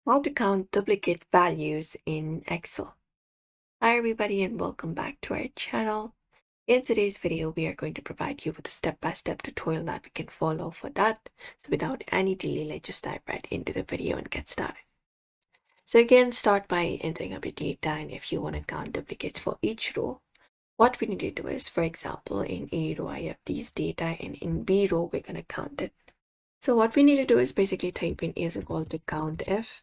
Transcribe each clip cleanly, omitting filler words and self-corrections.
How to count duplicate values in Excel. Hi everybody and welcome back to our channel. In today's video, we are going to provide you with a step-by-step tutorial that we can follow for that. So without any delay, let's just dive right into the video and get started. So again, start by entering up your data, and if you want to count duplicates for each row, what we need to do is, for example, in A row, I have these data, and in B row, we're going to count it. So what we need to do is basically type in A is equal to Countif,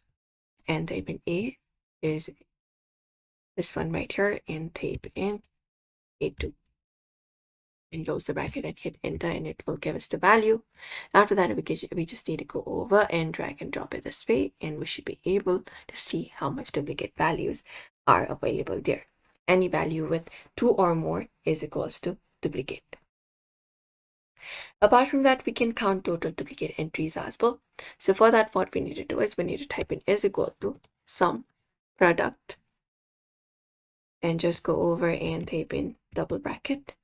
and type in A is this one right here, and type in A2 and close the bracket and hit enter, and it will give us the value. After that, we just need to go over and drag and drop it this way, and we should be able to see how much duplicate values are available there. Any value with 2 or more is equals to duplicate. Apart from that, we can count total duplicate entries as well. So for that, what we need to do is we need to type in is equal to sum product and just go over and type in double bracket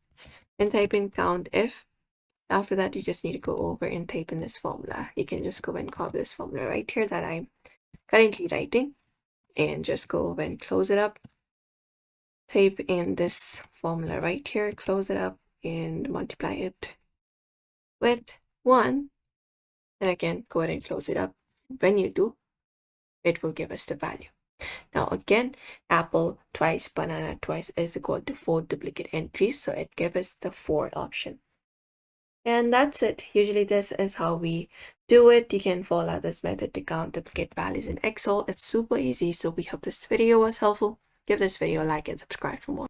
and type in Countif. After that, you just need to go over and type in this formula. You can just go and copy this formula right here that I'm currently writing and just go over and close it up. Type in this formula right here, close it up and multiply it with 1. And again, go ahead and close it up. When you do, it will give us the value. Now again, apple twice, banana twice is equal to 4 duplicate entries. So it gives us the 4 option. And that's it. Usually this is how we do it. You can follow this method to count duplicate values in Excel. It's super easy. So we hope this video was helpful. Give this video a like and subscribe for more.